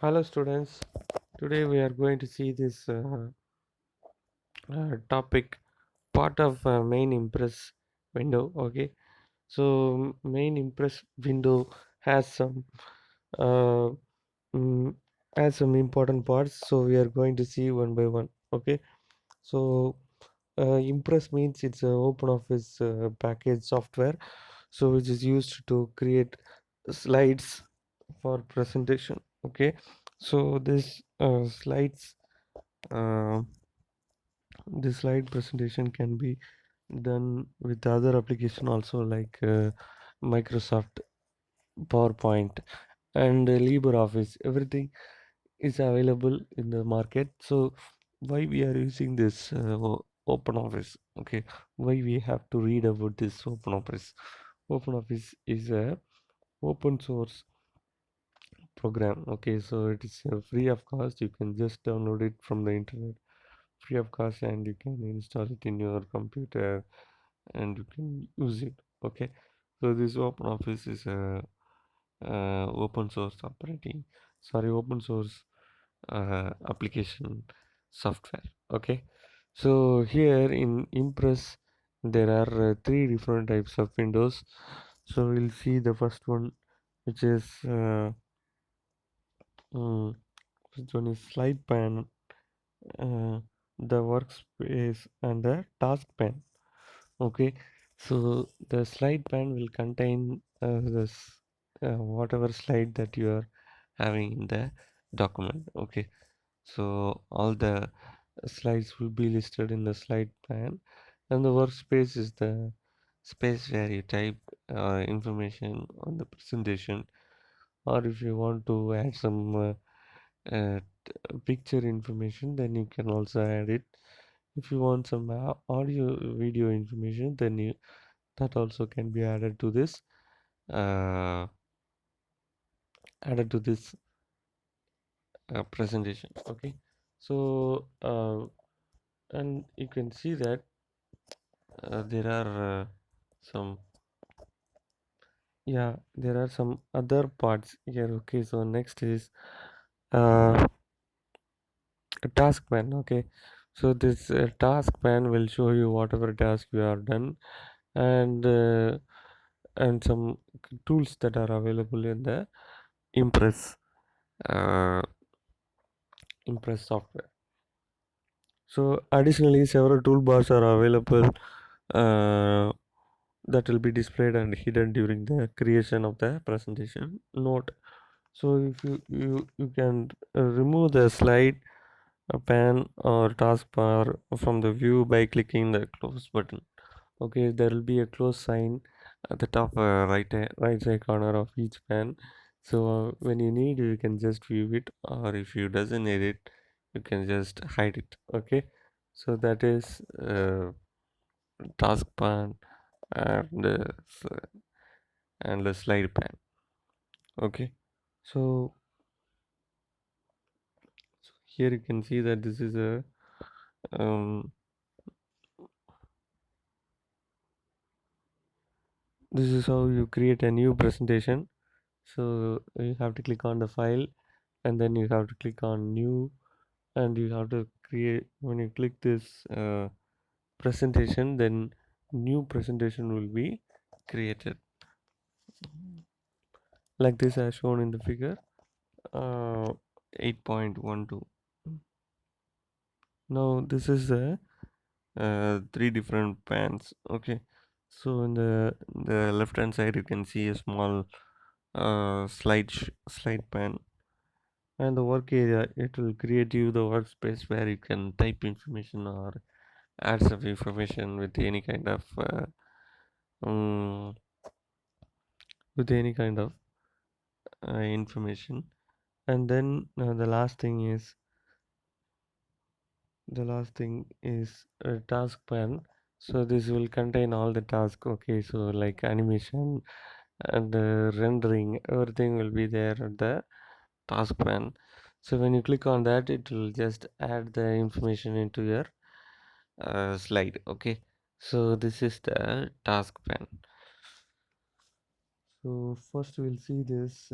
Hello students, today we are going to see this topic part of main impress window. Okay, so main impress window has some uh, mm, important parts, so we are going to see one by one. Okay, so impress means it's a open office package software, so which is used to create slides for presentation. Okay, so this slides uh, the slide presentation can be done with other application also, like Microsoft PowerPoint and LibreOffice. Everything is available in the market. So why we are using this open office? Okay, why we have to read about this open office? Open office is a open source program. Okay, so it is free of cost. You can just download it from the internet, free of cost, and you can install it in your computer and you can use it. Okay, so this open office is a open source open source application software. Okay, so here in impress there are three different types of windows. So we'll see the first one, which is mm, first one is slide pan, uh, the workspace, and the task pan. Okay, so the slide pan will contain this whatever slide that you are having in the document. Okay, so all the slides will be listed in the slide pan, and the workspace is the space where you type information on the presentation, or if you want to add some picture information, then you can also add it. If you want some audio video information, then you that also can be uh, added to this presentation. Okay, so and you can see that there are some there are some other parts here. Okay, so next is uh, a task pan. Okay, so this task pan will show you whatever task you have done, and some tools that are available in the impress uh, impress software. So additionally, several toolbars are available uh, that will be displayed and hidden during the creation of the presentation note. So if you can remove the slide pan or taskbar from the view by clicking the close button. Okay, there will be a close sign at the top right side corner of each pan. So when you need, you can just view it, or if you doesn't need it, you can just hide it. Okay, so that is task pan and and the slide pan. Okay, so here you can see that this is a um, this is how you create a new presentation. So you have to click on the file, and then you have to click on new, and you have to create. When you click this presentation, then new presentation will be created like this as shown in the figure uh, 8.12. Now this is the three different pans. Okay, so in the left hand side you can see a small slide pan, and the work area, it will create you the workspace where you can type information or add some information um, with any kind of information. And then the last thing is a task pan. So this will contain all the tasks. Okay, so like animation and rendering, everything will be there at the task pan. So when you click on that, it will just add the information into your slide. Okay, so this is the task pan. So first we'll see this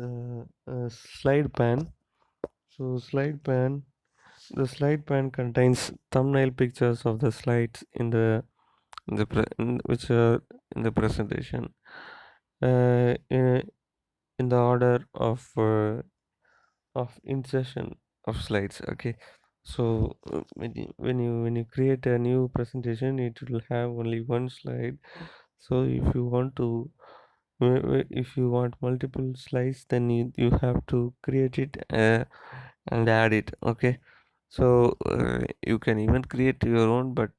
slide pan. So the slide pan contains thumbnail pictures of the slides which are in the presentation, in the order of insertion of slides. Okay, so when you create a new presentation, it will have only one slide. So if you want multiple slides, then you have to create it and add it. Okay, so you can even create your own, but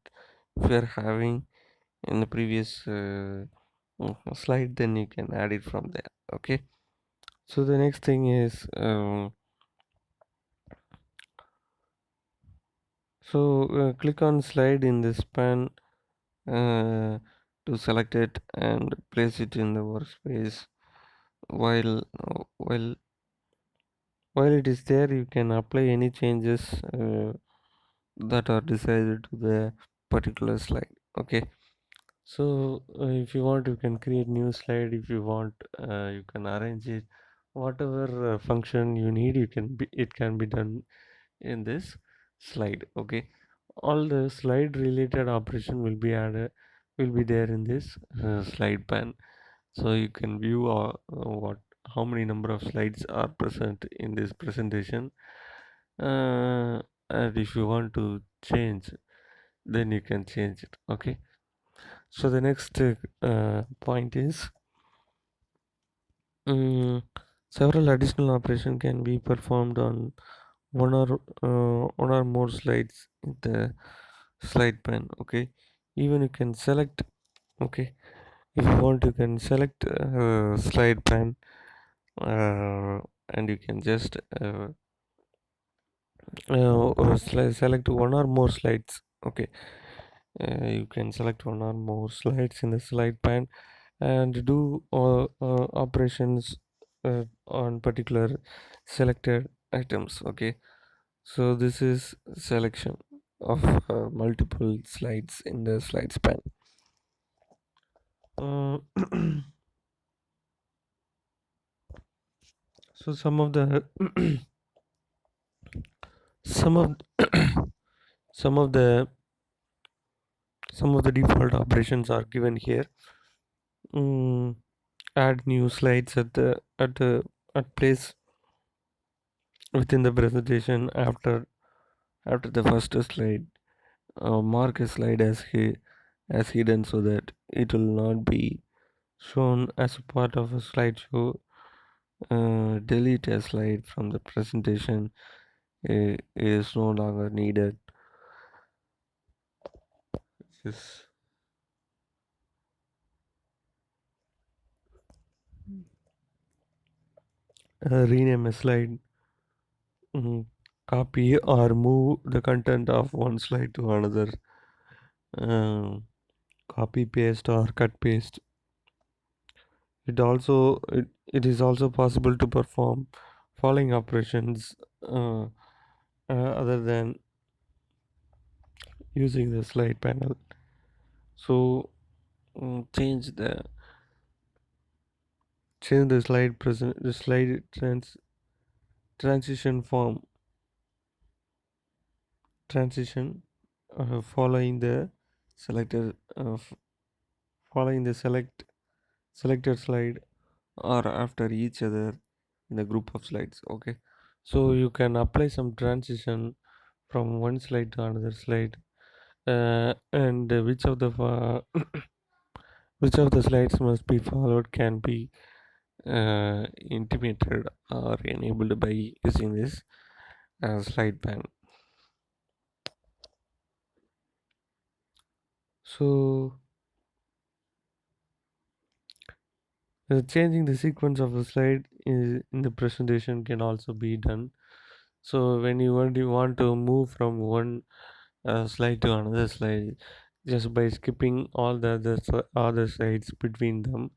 if you are having in the previous slide, then you can add it from there. Okay, so the next thing is click on slide in this pan uh, to select it and place it in the workspace. While while while it is there, you can apply any changes that are decided to the particular slide. Okay, so if you want, you can create new slide. If you want, you can arrange it. Whatever function you need, it can be done in this slide. Okay, all the slide related operation will be there in this slide pan. So you can view what how many number of slides are present in this presentation, uh, and if you want to change, then you can change it. Okay, so the next point is, um, several additional operation can be performed on one or more slides in the slide pane. Okay, even you can select. Okay, if you want, you can select slide pane, and you can just select one or more slides. Okay, you can select one or more slides in the slide pane and do operations on particular selected items. Okay, so this is selection of multiple slides in the slides pane. uh, so some of some of the some of the default operations are given here. mm, Add new slides at place within the presentation after the first slide. Mark a slide as hidden so that it will not be shown as a part of a slideshow. Delete a slide from the presentation is no longer needed. Just rename a slide. mm, Copy or move the content of one slide to another. Um, Copy paste or cut paste. It is also possible to perform following operations other than using the slide panel. So change the slide transition form transition following the selected following the selected slide or after each other in a group of slides. Okay, so you can apply some transition from one slide to another slide, and which of the slides must be followed can be intimated or enabled by using this slide pan. So changing the sequence of a slide in the presentation can also be done. So when you want to move from one slide to another slide, just by skipping all the other slides between them,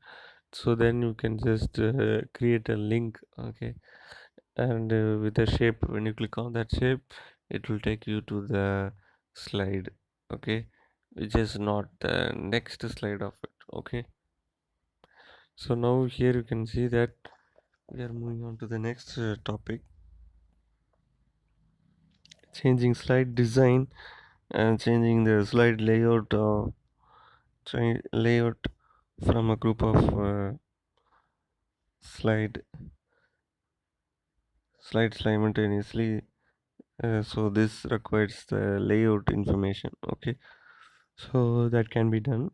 so then you can just create a link. Okay, and with a shape, when you click on that shape, it will take you to the slide. Okay, which is not the next slide of it. Okay, so now here you can see that we are moving on to the next topic. changing slide design and changing the slide layout, layout from a group of slide slides simultaneously. So this requires the layout information. Okay, so that can be done.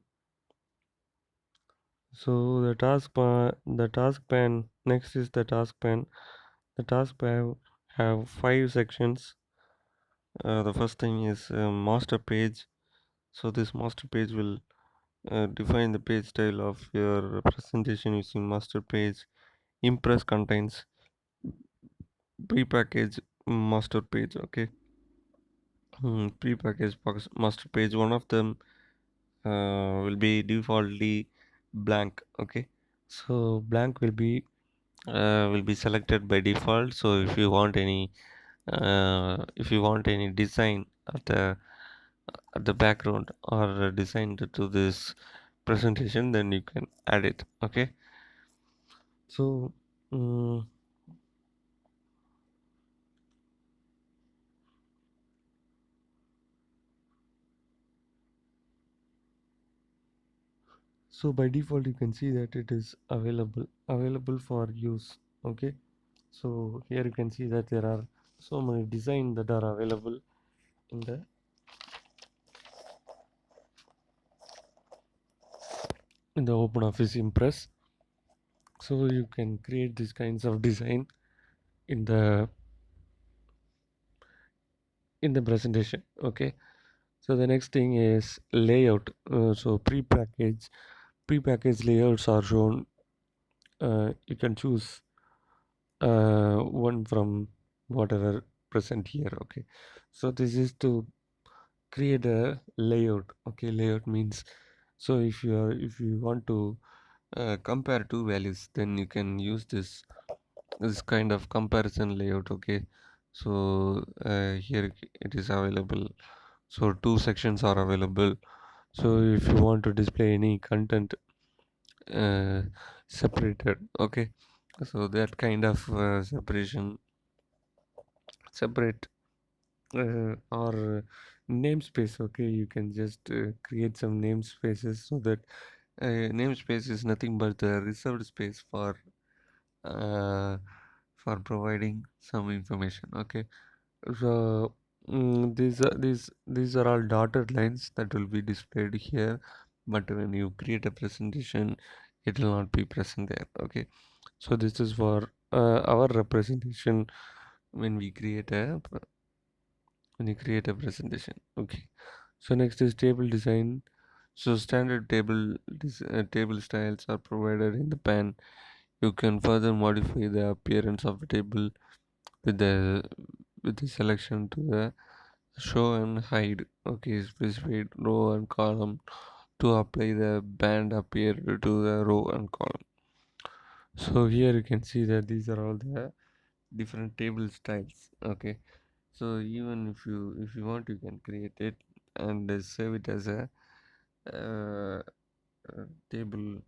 So the task pan. Next is the task pan. The task pan have five sections. The first thing is master page. So this master page will define the page style of your presentation using master page. Impress contains prepackaged master page. Okay, prepackaged master page. One of them will be defaultly blank. Okay, so blank will be selected by default. So if you want any design at the background or design to this presentation, then you can add it. Okay, so um, so by default you can see that it is available for use. Okay, so here you can see that there are so many design that are available in the open office impress. So you can create these kinds of design in the presentation. Okay, so the next thing is layout. So prepackaged layouts are shown. You can choose one from whatever present here. Okay, so this is to create a layout. Okay, layout means, so if you want to compare two values, then you can use this kind of comparison layout. Okay, so here it is available. So two sections are available. So if you want to display any content uh, separated. Okay, so that kind of separate or namespace. Okay, you can just create some namespaces, so that namespace is nothing but the reserved space uh, for providing some information. Okay, so these are all dotted lines that will be displayed here, but when you create a presentation, it will not be present there. Okay, so this is for our representation when we create a presentation. Okay, so next is table design. So standard table styles are provided in the pan. You can further modify the appearance of the table with the selection to the show and hide. Okay, specified row and column to apply the band appear to the row and column. So here you can see that these are all the different table styles. Okay, so even if you want, you can create it and save it as a uh, table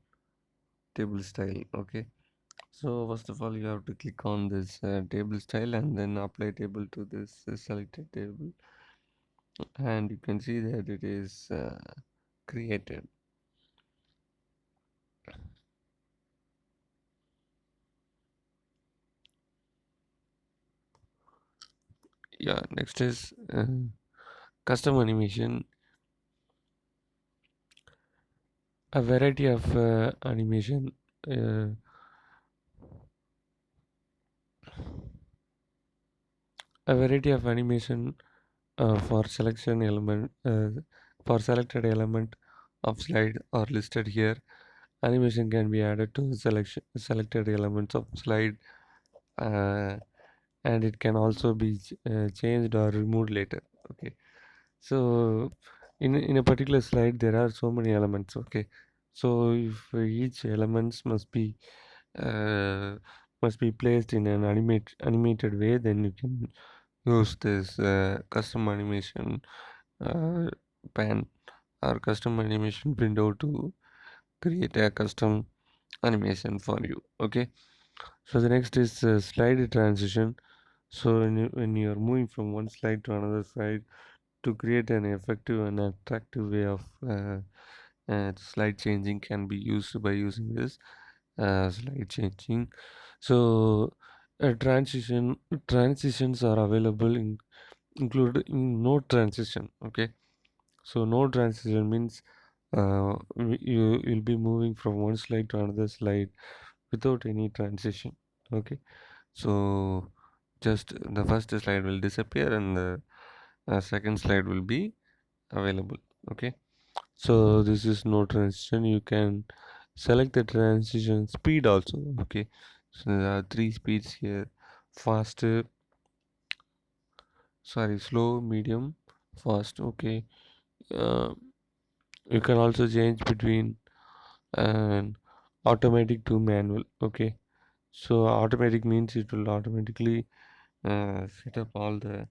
style. Okay, so first of all you have to click on this table style and then apply table to this selected table, and you can see that it is created. Yeah, next is custom animation. A variety of animation uh, a variety of animation for selected element of slide are listed here. Animation can be added to selected elements of slide, uh, and it can also be changed or removed later. Okay, so in a particular slide there are so many elements. Okay, so if each elements uh, must be placed in an animated way, then you can use this custom animation uh, pan or custom animation window to create a custom animation for you. Okay, so the next is slide transition. So when you are moving from one slide to another slide to create an effective and attractive way of slide changing can be used by using this slide changing. So transitions are available including no transition. Okay, so no transition means you will be moving from one slide to another slide without any transition. Okay, so just the first slide will disappear and the second slide will be available. Okay, so this is no transition. You can select the transition speed also. Okay, so there are three speeds here: faster, sorry, slow, medium, fast. Okay, uh, you can also change between an automatic to manual. Okay, so automatic means it will automatically set up all the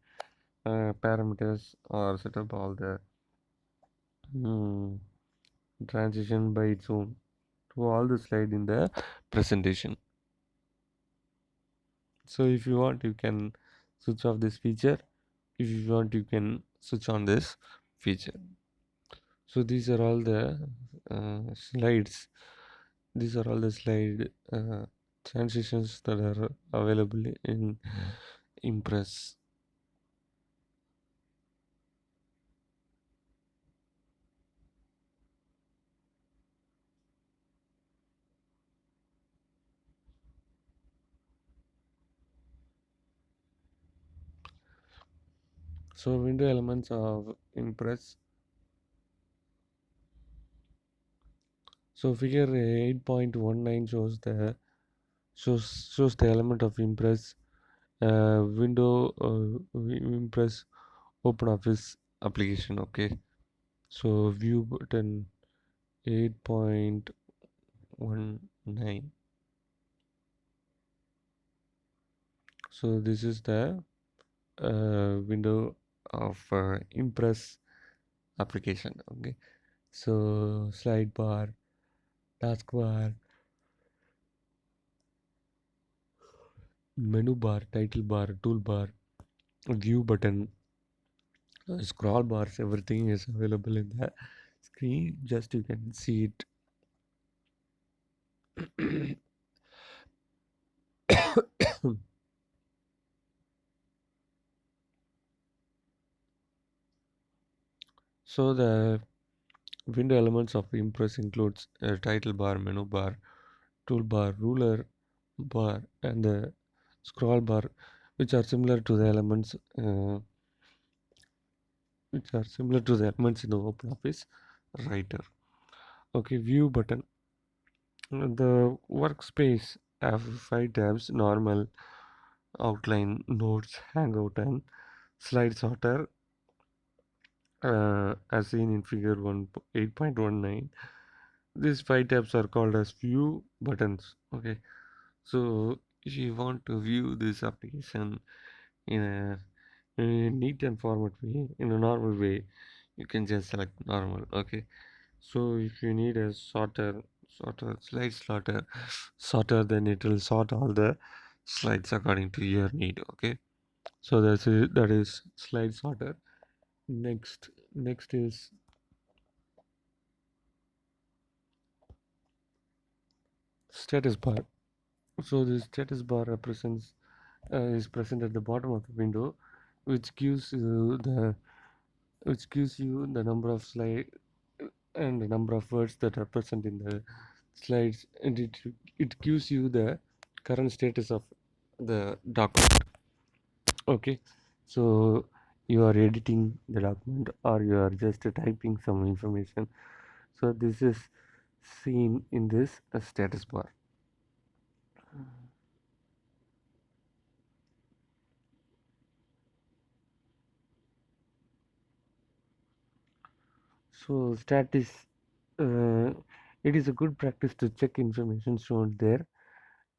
parameters or set up all the mm, transition by its own to all the slide in the presentation. So if you want you can switch off this feature, if you want you can switch on this feature. So these are all the slides, these are all the slide transitions that are available in Impress. So window elements of Impress. So figure 8.19 shows the element of Impress window Impress open office application. Okay, so view button 8.19. So this is the window of Impress application. Okay, so slide bar, taskbar, menu bar, title bar, toolbar, view button, scroll bars, everything is available in the screen. Just you can see it. So the window elements of Impress includes a title bar, menu bar, toolbar, ruler bar, and the scroll bar, which are similar to the elements in the OpenOffice Writer. Okay, view button. The workspace have 5 tabs: normal, outline, notes, hangout, and slide sorter, as seen in figure 8.19. These 5 tabs are called as view buttons. Okay, so if you want to view this application in a neat and format way, in a normal way, you can just select normal. Okay, so if you need a slide sorter, then it will sort all the slides according to your need. Okay, so that is slide sorter. Next is status bar. So the status bar represents is present at the bottom of the window, which gives you the number of slide and the number of words that are present in the slides, and it gives you the current status of the document. Okay, so you are editing the document or you are just typing some information. So this is seen in this status bar. So uh, it is a good practice to check information shown there.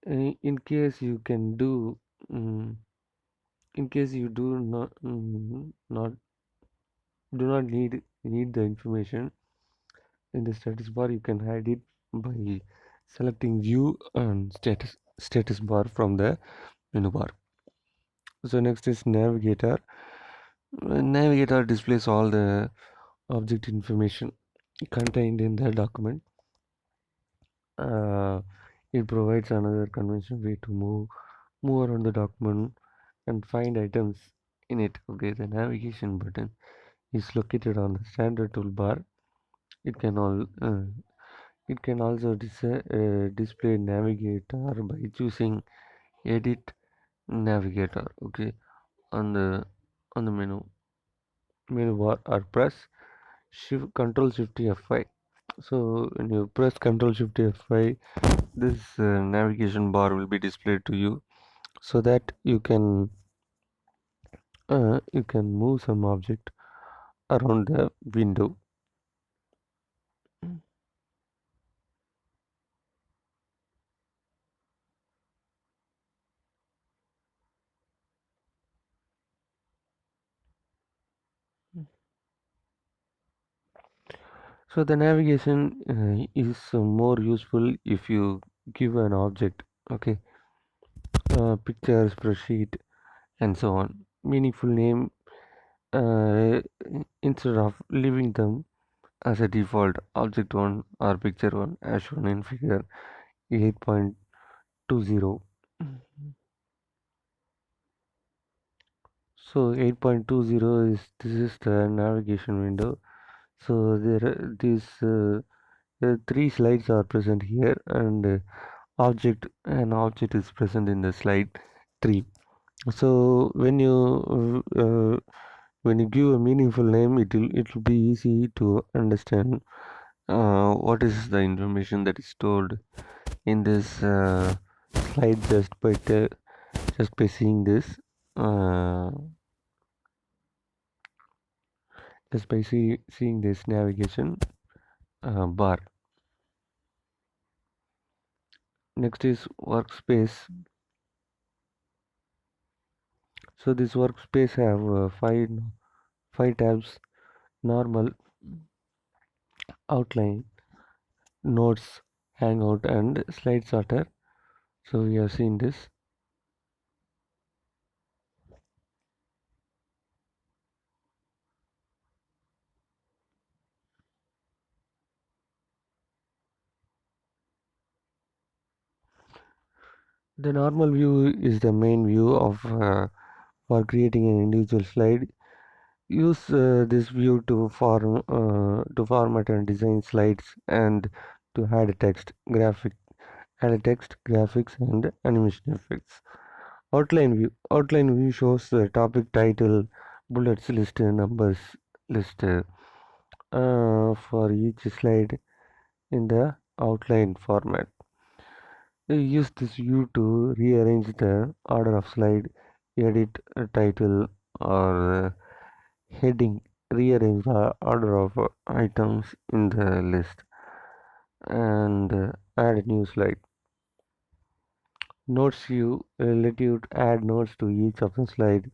In case you can do, mm, in case you do not need the information in the status bar, you can hide it by selecting view and status bar from the menu bar. So next is navigator. Navigator displays all the object information contained in the document. Uh, it provides another conventional way to move around the document and find items in it. Okay, the navigation button is located on the standard toolbar. It can all it can also display navigator by choosing edit navigator. Okay, on the menu bar or press shift control shift F5. So when you press control shift F5, this navigation bar will be displayed to you, so that you can move some object around the window. So the navigation is more useful if you give an object, okay, picture, spreadsheet, and so on, meaningful name, uh, instead of leaving them as a default object one or picture one as shown in figure 8.20. So 8.20 is this is the navigation window. So these three slides are present here, and an object is present in the slide 3. So when you give a meaningful name, it will be easy to understand what is the information that is stored in this slide just by seeing this uh, seeing this navigation bar. Next is workspace. So this workspace have five tabs: normal, outline, notes, hangout, and slide sorter. So we have seen this. The normal view is the main view of for creating an individual slide. Use this view to format and design slides, and to add text, graphics, and animation effects. Outline view shows the topic title, bullets list, numbers list for each slide in the outline format. Use this view to rearrange the order of slide, edit a title or heading, rearrange the order of items in the list, and add new slide. Notes view let you add notes to each of the slide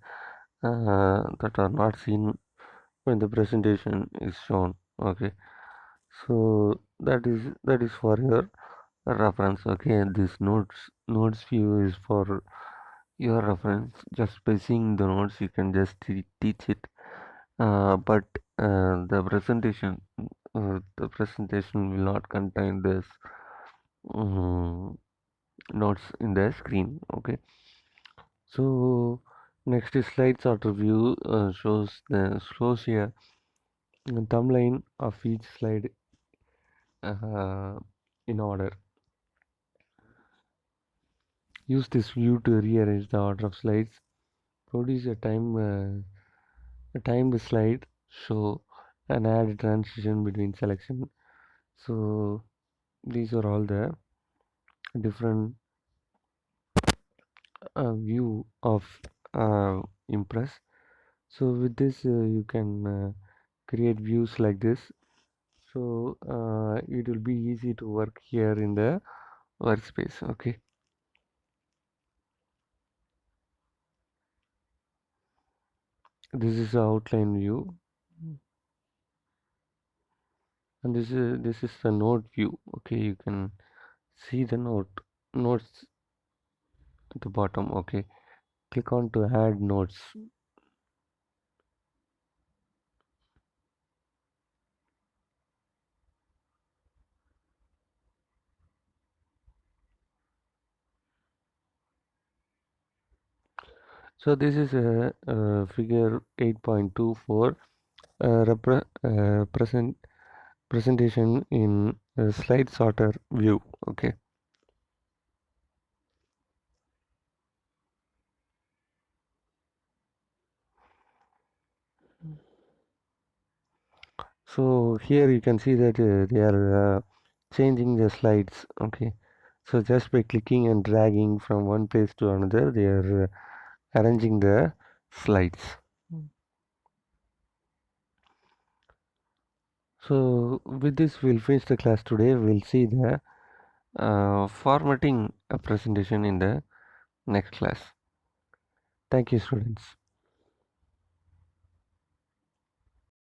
that are not seen when the presentation is shown. Okay, so that is for your reference. Okay, this notes view is for your reference. Just by seeing the notes, you can just teach it. But the presentation will not contain this um, notes in the screen. Okay, so next is slide sorter view. Shows here the thumbnail of each slide uh, in order. Use this view to rearrange the order of slides. Produce a timed slide show, and add a transition between selection. So these are all the different view of Impress. So with this you can create views like this. So it will be easy to work here in the workspace. Okay, this is the outline view, and this is the note view. Okay, you can see the notes at the bottom. Okay, click on to add notes. So this is a figure 8.24 presentation in a slide sorter view. Okay. So here you can see that they are changing the slides. Okay. So just by clicking and dragging from one place to another, they are arranging the slides. So with this, we'll finish the class today. We'll see the formatting a presentation in the next class. Thank you, students.